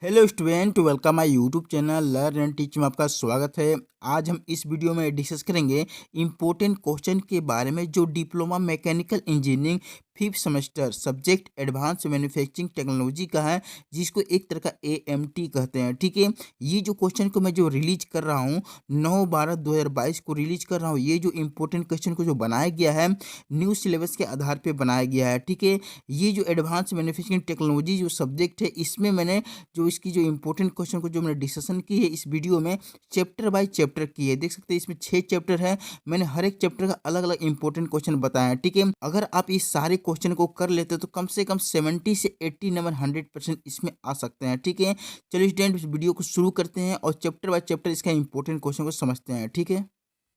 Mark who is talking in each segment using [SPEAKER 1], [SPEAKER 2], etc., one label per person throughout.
[SPEAKER 1] Hello student, welcome my YouTube channel learn and teach में आपका स्वागत है। आज हम इस वीडियो में डिस्कस करेंगे इम्पोर्टेंट क्वेश्चन के बारे में जो diploma mechanical engineering fifth semester subject advance manufacturing technology का है, जिसको एक तरह का एएमटी कहते हैं। ठीक है, ये जो क्वेश्चन को मैं जो रिलीज कर रहा हूँ 9/12/2022 को रिलीज कर रहा हूँ। ये जो इम्पोर्टेंट क्वेश्चन को जो बनाया गया है न्यू सिलेबस के आधार पर बनाया गया है। ठीक है, ये जो एडवांस मैन्युफैक्चरिंग टेक्नोलॉजी जो सब्जेक्ट है, इसमें मैंने जो इसकी जो इंपॉर्टेंट क्वेश्चन को जो मैंने डिस्कशन की है इस वीडियो में चैप्टर बाय चैप्टर की है। देख सकते हैं इसमें 6 चैप्टर है। मैंने हर एक चैप्टर का अलग अलग इंपॉर्टेंट क्वेश्चन बताया है। ठीक है, अगर आप इस सारे क्वेश्चन को कर लेते हो तो कम से कम 70 से 80 नंबर 100% इसमें आ सकते हैं। ठीक है, चलिए स्टूडेंट इस वीडियो को शुरू करते हैं और चैप्टर बाय चैप्टर इसका इंपॉर्टेंट क्वेश्चन को समझते हैं। ठीक है,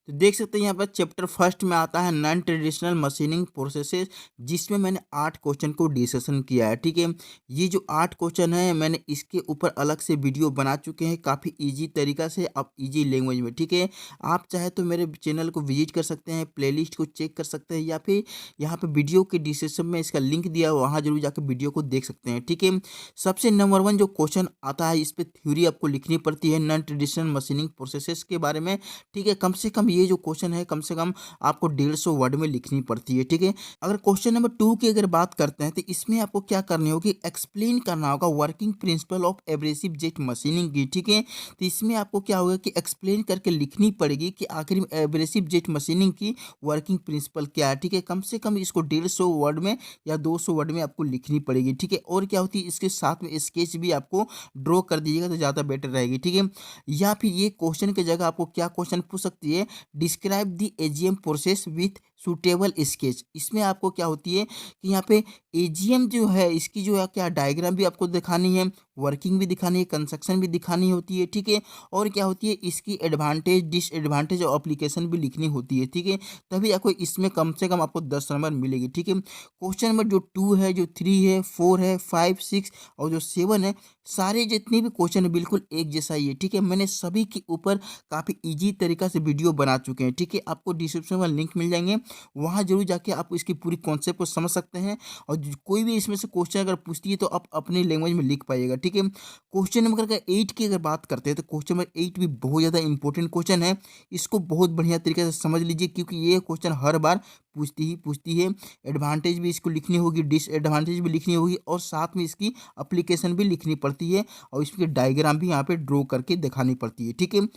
[SPEAKER 1] तो देख सकते हैं यहाँ पर चैप्टर फर्स्ट में आता है नॉन ट्रेडिशनल मशीनिंग प्रोसेसेस, जिसमें मैंने 8 क्वेश्चन को डिस्कशन किया है। ठीक है, ये जो 8 क्वेश्चन है मैंने इसके ऊपर अलग से वीडियो बना चुके हैं काफ़ी इजी तरीका से, आप इजी लैंग्वेज में। ठीक है, आप चाहे तो मेरे चैनल को विजिट कर सकते हैं, प्लेलिस्ट को चेक कर सकते हैं, या फिर यहाँ पे वीडियो के डिस्क्रिप्शन में इसका लिंक दिया है, वहाँ जरूर जाकर वीडियो को देख सकते हैं। ठीक है, सबसे नंबर 1 जो क्वेश्चन आता है इस पर थ्योरी आपको लिखनी पड़ती है नॉन ट्रेडिशनल मशीनिंग प्रोसेसेस के बारे में। ठीक है, कम से कम ये जो क्वेश्चन है कम से कम आपको 150 वर्ड में लिखनी पड़ती है। ठीक है, अगर क्वेश्चन नंबर 2 की अगर बात करते हैं तो इसमें आपको क्या करनी होगी, एक्सप्लेन करना होगा working principle of abrasive jet machining की। ठीक है, तो इसमें आपको क्या होगा कि एक्सप्लेन करके लिखनी पड़ेगी कि आखिर में एब्रेसिव जेट मशीनिंग की वर्किंग प्रिंसिपल क्या है। ठीक है, कम से कम इसको 150 वर्ड में या 200 वर्ड में आपको लिखनी पड़ेगी। ठीक है, और क्या होती है इसके साथ में स्केच भी आपको ड्रॉ कर दीजिएगा तो ज़्यादा बेटर रहेगी। ठीक है, या फिर ये क्वेश्चन की जगह आपको क्या क्वेश्चन पूछ सकती है, describe the AGM process with suitable sketch. इसमें आपको क्या होती है कि यहाँ पे एजीएम जो है इसकी जो है क्या डायग्राम भी आपको दिखानी है, वर्किंग भी दिखानी है, कंस्ट्रक्शन भी दिखानी होती है। ठीक है, और क्या होती है इसकी एडवांटेज डिसएडवांटेज और एप्लीकेशन भी लिखनी होती है। ठीक है, तभी आपको इसमें कम से कम आपको 10 नंबर मिलेगी। ठीक है, क्वेश्चन नंबर जो 2 है, जो 3 है, 4 है, 5, 6 और जो 7 है, सारे जितने भी क्वेश्चन है बिल्कुल एक जैसा ही है। ठीक है, मैंने सभी के ऊपर काफ़ी ईजी तरीका से वीडियो बना चुके हैं। ठीक है, आपको डिस्क्रिप्शन में लिंक मिल जाएंगे, वहाँ जरूर जाके आप इसकी पूरी कॉन्सेप्ट को समझ सकते हैं। और कोई भी इसमें से क्वेश्चन अगर पूछती है तो आप अपनी लैंग्वेज में लिख पाइएगा। ठीक है, क्वेश्चन नंबर 8 की अगर बात करते हैं तो क्वेश्चन नंबर 8 भी बहुत ज़्यादा इंपॉर्टेंट क्वेश्चन है। इसको बहुत बढ़िया तरीके से समझ लीजिए, क्योंकि ये क्वेश्चन हर बार पूछती है। एडवांटेज भी इसको लिखनी होगी, डिसएडवांटेज भी लिखनी होगी, और साथ में इसकी अप्लीकेशन भी लिखनी पड़ती है, और इसकी डायग्राम भी यहाँ पे ड्रॉ करके दिखानी पड़ती है। ठीक है,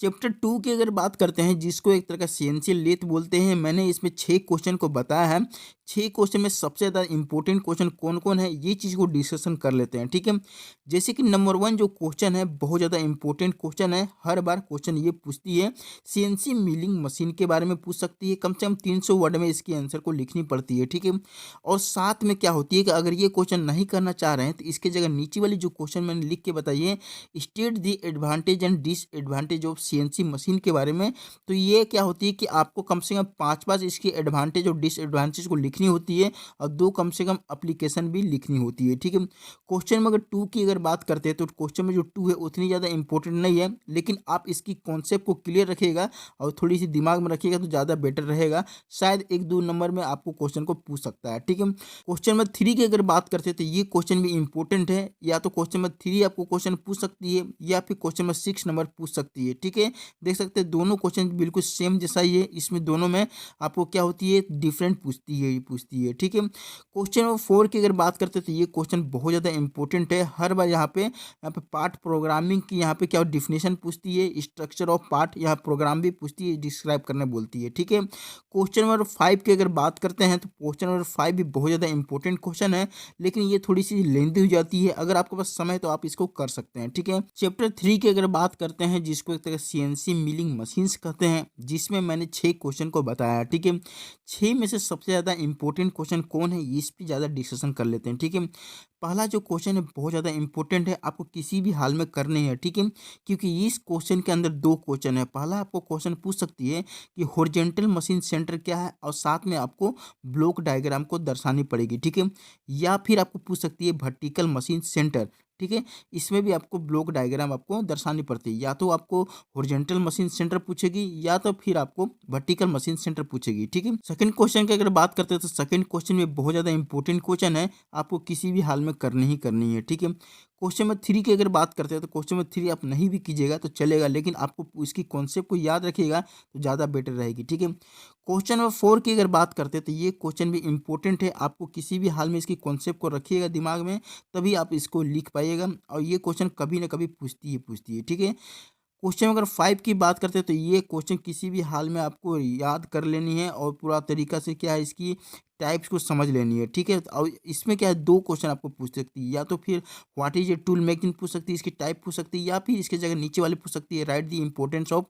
[SPEAKER 1] चैप्टर 2 की अगर बात करते हैं, जिसको एक तरह का सीएनसी लेथ बोलते हैं, मैंने इसमें 6 क्वेश्चन को बताया है। 6 क्वेश्चन में सबसे ज़्यादा इंपॉर्टेंट क्वेश्चन कौन कौन है ये चीज़ को डिस्कशन कर लेते हैं। ठीक है, जैसे कि नंबर 1 जो क्वेश्चन है बहुत ज़्यादा इंपॉर्टेंट क्वेश्चन है, हर बार क्वेश्चन ये पूछती है सीएनसी मिलिंग मशीन के बारे में पूछ सकती है। कम से कम 300 वर्ड में इसकी आंसर को लिखनी पड़ती है। ठीक है, और साथ में क्या होती है कि अगर ये क्वेश्चन नहीं करना चाह रहे हैं तो इसके जगह नीचे वाली जो क्वेश्चन मैंने लिख के बताई है, state the advantage and disadvantage of CNC machine के बारे में, तो ये क्या होती है कि आपको कम से कम 5 इसकी एडवांटेज और डिसएडवांटेज को लिखनी होती है, और 2 कम से कम एप्लीकेशन भी लिखनी होती है। ठीक है, क्वेश्चन में अगर 2 की अगर बात करते हैं तो क्वेश्चन में जो 2 है उतनी ज़्यादा इंपॉर्टेंट नहीं है, लेकिन आप इसकी कॉन्सेप्ट को क्लियर रखिएगा और थोड़ी सी दिमाग में रखिएगा तो ज़्यादा बेटर रहेगा। शायद 1-2 नंबर में आपको क्वेश्चन को पूछ सकता है। ठीक है, क्वेश्चन नंबर 3 की अगर बात करते हैं तो ये क्वेश्चन भी इंपॉर्टेंट है, या तो क्वेश्चन नंबर 3 आपको क्वेश्चन पूछ सकती है, या फिर क्वेश्चन नंबर 6 नंबर पूछ सकती है। ठीक है, देख सकते हैं दोनों क्वेश्चन बिल्कुल सेम जैसा ही है, इसमें दोनों में आपको क्या होती है डिफरेंट पूछती है। ठीक है, क्वेश्चन नंबर 4 की अगर बात करते हैं तो ये क्वेश्चन बहुत ज़्यादा इंपॉर्टेंट है। हर बार यहाँ पे पार्ट प्रोग्रामिंग की यहाँ पे क्या डिफिनेशन पूछती है, स्ट्रक्चर ऑफ पार्ट यहाँ प्रोग्राम भी पूछती है, डिस्क्राइब करने बोलती है। ठीक है, क्वेश्चन नंबर 5 की अगर बात करते हैं तो क्वेश्चन नंबर 5 भी बहुत ज़्यादा इंपॉर्टेंट क्वेश्चन है, लेकिन ये थोड़ी सी लेंथी हो जाती है। अगर आपके पास समय है तो आप इसको कर सकते हैं। ठीक है, चैप्टर 3 की अगर बात करते हैं, जिसको एक तरह सीएनसी मिलिंग मशीन्स कहते हैं, जिसमें मैंने 6 क्वेश्चन को बताया। ठीक है, 6 में से सबसे ज़्यादा इंपॉर्टेंट क्वेश्चन कौन है इस पर ज़्यादा डिस्कशन कर लेते हैं। ठीक है, पहला जो क्वेश्चन है बहुत ज़्यादा इंपॉर्टेंट है, आपको किसी भी हाल में करने है। ठीक है, क्योंकि इस क्वेश्चन के अंदर 2 क्वेश्चन है। पहला आपको क्वेश्चन पूछ सकती है कि हॉरिजॉन्टल मशीन सेंटर क्या है, और साथ में आपको ब्लॉक डायग्राम को दर्शानी पड़ेगी। ठीक है, या फिर आपको पूछ सकती है वर्टिकल मशीन सेंटर। ठीक है, इसमें भी आपको ब्लॉक डायग्राम आपको दर्शानी पड़ती है, या तो आपको हॉरिजॉन्टल मशीन सेंटर पूछेगी, या तो फिर आपको वर्टिकल मशीन सेंटर पूछेगी। ठीक है, सेकंड क्वेश्चन की अगर बात करते हैं तो सेकंड क्वेश्चन में बहुत ज़्यादा इंपॉर्टेंट क्वेश्चन है, आपको किसी भी हाल में करनी ही करनी है। ठीक है, क्वेश्चन नंबर 3 की अगर बात करते हैं तो क्वेश्चन नंबर 3 आप नहीं भी कीजिएगा तो चलेगा, लेकिन आपको इसकी कॉन्सेप्ट को याद रखिएगा तो ज़्यादा बेटर रहेगी, ठीक है। क्वेश्चन नंबर 4 की अगर बात करते हैं तो ये क्वेश्चन भी इम्पोर्टेंट है, आपको किसी भी हाल में इसकी कॉन्सेप्ट को रखिएगा दिमाग में, तभी आप इसको लिख पाइएगा, और ये क्वेश्चन कभी ना कभी पूछती है, ठीक है। क्वेश्चन अगर 5 की बात करते हैं तो ये क्वेश्चन किसी भी हाल में आपको याद कर लेनी है और पूरा तरीका से क्या है इसकी टाइप्स को समझ लेनी है, ठीक है। और इसमें क्या है 2 क्वेश्चन आपको पूछ सकती है, या तो फिर what is a tool magazine पूछ सकती है, इसकी टाइप पूछ सकती है, या फिर इसके जगह नीचे वाली पूछ सकती है right the importance of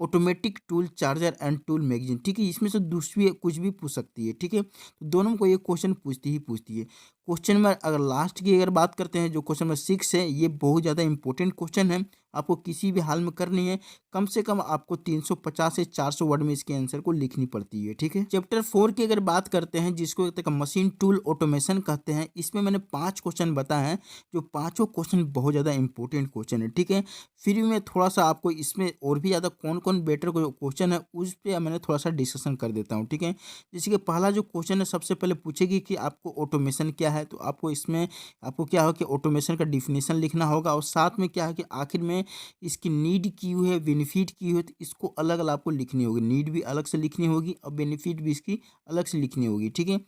[SPEAKER 1] automatic tool charger and tool magazine, ठीक है। इसमें से दूसरी कुछ भी पूछ सकती है, ठीक है। तो दोनों को ये क्वेश्चन पूछती है। क्वेश्चन में अगर लास्ट की अगर बात करते हैं जो क्वेश्चन नंबर 6 है, ये बहुत ज़्यादा इंपॉर्टेंट क्वेश्चन है, आपको किसी भी हाल में करनी है, कम से कम आपको 350 से 400 वर्ड में इसके आंसर को लिखनी पड़ती है, ठीक है। चैप्टर 4 की अगर बात करते हैं जिसको एक तरह का मशीन टूल ऑटोमेशन कहते हैं, इसमें मैंने 5 क्वेश्चन बताए हैं, जो पांचों क्वेश्चन बहुत ज़्यादा इंपॉर्टेंट क्वेश्चन है, ठीक है। फिर भी मैं थोड़ा सा आपको इसमें और भी ज़्यादा कौन कौन बेटर क्वेश्चन है उस पर मैंने थोड़ा सा डिस्कशन कर देता हूँ, ठीक है। जैसे कि पहला जो क्वेश्चन है सबसे पहले पूछेगी कि आपको ऑटोमेशन क्या है, तो आपको इसमें आपको क्या हो कि ऑटोमेशन का डिफिनेशन लिखना होगा, और साथ में क्या है कि आखिर में इसकी नीड की हुई है, बेनिफिट की हुई है, तो इसको अलग अलग आपको लिखनी होगी, नीड भी अलग से लिखनी होगी और बेनिफिट भी इसकी अलग से लिखनी होगी, ठीक है।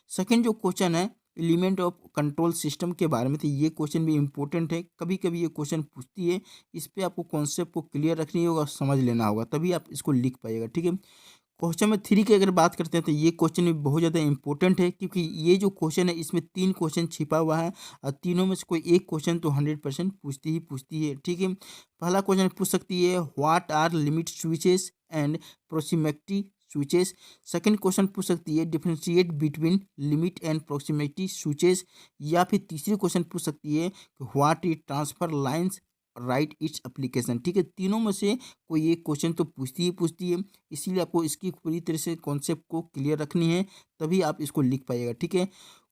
[SPEAKER 1] सेकंड जो क्वेश्चन है एलिमेंट ऑफ कंट्रोल सिस्टम के बारे में, तो ये क्वेश्चन भी इंपॉर्टेंट है, कभी कभी ये क्वेश्चन पूछती है, इस पे आपको कॉन्सेप्ट को क्लियर रखनी होगा और समझ लेना होगा, तभी आप इसको लिख पाइएगा, ठीक है। क्वेश्चन नंबर 3 की अगर बात करते हैं तो ये क्वेश्चन भी बहुत ज़्यादा इंपॉर्टेंट है, क्योंकि ये जो क्वेश्चन है इसमें 3 क्वेश्चन छिपा हुआ है, और तीनों में से कोई एक क्वेश्चन तो 100% पूछती है, ठीक है। पहला क्वेश्चन पूछ सकती है what are limit switches and proximity switches. Second question पूछ सकती है differentiate between limit and proximity switches. या फिर तीसरी क्वेश्चन पूछ सकती है what is transfer lines right its application, ठीक है। तीनों में से कोई एक क्वेश्चन तो पूछती है, इसीलिए आपको इसकी पूरी तरह से कॉन्सेप्ट को क्लियर रखनी है, तभी आप इसको लिख पाइएगा, ठीक है।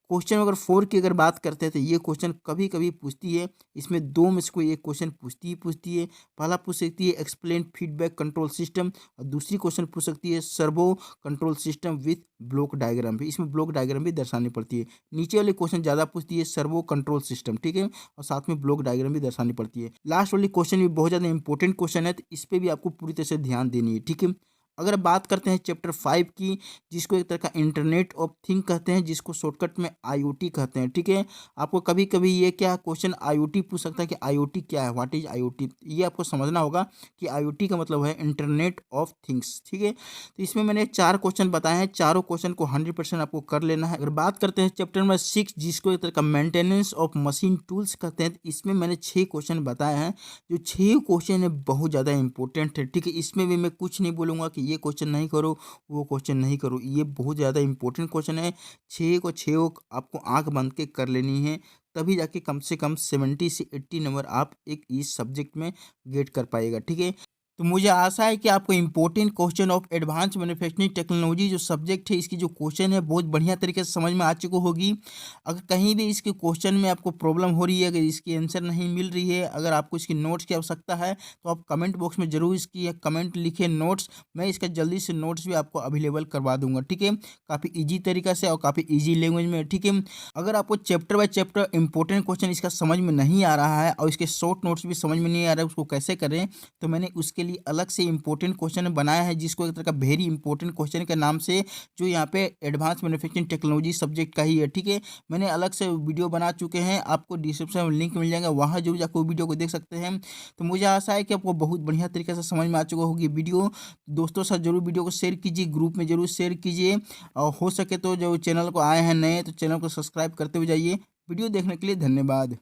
[SPEAKER 1] क्वेश्चन अगर 4 की अगर बात करते हैं तो ये क्वेश्चन कभी कभी पूछती है, इसमें दो में से कोई एक क्वेश्चन पूछती है। पहला पूछ सकती है एक्सप्लेन फीडबैक कंट्रोल सिस्टम, और दूसरी क्वेश्चन पूछ सकती है servo control system with block diagram भी, इसमें ब्लॉक डायग्राम भी दर्शानी पड़ती है। नीचे वाले क्वेश्चन ज़्यादा पूछती है सर्वो कंट्रोल सिस्टम, ठीक है, और साथ में ब्लॉक डायग्राम भी दर्शानी पड़ती है। लास्ट वाली क्वेश्चन भी बहुत ज़्यादा इंपॉर्टेंट क्वेश्चन है, तो इस पर भी आपको पूरी तरह से ध्यान देनी है, ठीक है। अगर बात करते हैं चैप्टर 5 की, जिसको एक तरह का इंटरनेट ऑफ थिंग कहते हैं, जिसको शॉर्टकट में आईओटी कहते हैं, ठीक है। आपको कभी कभी ये क्या क्वेश्चन आईओटी पूछ सकता है कि आईओटी क्या है, व्हाट इज आईओटी, ये आपको समझना होगा कि आईओटी का मतलब है इंटरनेट ऑफ थिंग्स, ठीक है। तो इसमें मैंने 4 क्वेश्चन बताए हैं, चारों क्वेश्चन को 100% आपको कर लेना है। अगर बात करते हैं चैप्टर नंबर 6 जिसको एक तरह का मेंटेनेंस ऑफ मशीन टूल्स कहते हैं, तो इसमें मैंने 6 क्वेश्चन बताए हैं, जो 6 क्वेश्चन है बहुत ज़्यादा इंपॉर्टेंट है, ठीक है। इसमें भी मैं कुछ नहीं बोलूँगा कि ये क्वेश्चन नहीं करो, वो क्वेश्चन नहीं करो, ये बहुत ज़्यादा इंपॉर्टेंट क्वेश्चन है। 6 आपको आंख बंद के कर लेनी है, तभी जाके कम से कम 70 से 80 नंबर आप एक इस सब्जेक्ट में गेट कर पाएगा, ठीक है। तो मुझे आशा है कि आपको important question of advance manufacturing technology जो सब्जेक्ट है इसकी जो क्वेश्चन है बहुत बढ़िया तरीके से समझ में आ चुकी होगी। अगर कहीं भी इसके क्वेश्चन में आपको प्रॉब्लम हो रही है, अगर इसकी आंसर नहीं मिल रही है, अगर आपको इसकी नोट्स की आवश्यकता है, तो आप कमेंट बॉक्स में ज़रूर इसकी कमेंट लिखिए नोट्स, मैं इसका जल्दी से नोट्स भी आपको अवेलेबल करवा दूंगा, ठीक है। काफ़ी ईजी तरीका से और काफ़ी ईजी लैंग्वेज में, ठीक है। अगर आपको chapter by chapter important question इसका समझ में नहीं आ रहा है और इसके शॉर्ट नोट्स भी समझ में नहीं आ रहा है उसको कैसे करें, तो मैंने उसके लिए अलग से इंपॉर्टेंट क्वेश्चन बनाया है, जिसको एक तरह का वेरी इंपॉर्टेंट क्वेश्चन के नाम से, जो यहाँ पे एडवांस मैन्युफैक्चरिंग टेक्नोलॉजी सब्जेक्ट का ही है, ठीक है। मैंने अलग से वीडियो बना चुके हैं, आपको डिस्क्रिप्शन में लिंक मिल जाएगा, वहाँ जरूर जाकर वीडियो को देख सकते हैं। तो मुझे आशा है कि आपको बहुत बढ़िया तरीके से समझ में आ चुका होगी वीडियो। दोस्तों साथ जरूर वीडियो को शेयर कीजिए, ग्रुप में जरूर शेयर कीजिए, और हो सके तो जो चैनल को आए हैं नए तो चैनल को सब्सक्राइब करते हुए जाइए। वीडियो देखने के लिए धन्यवाद।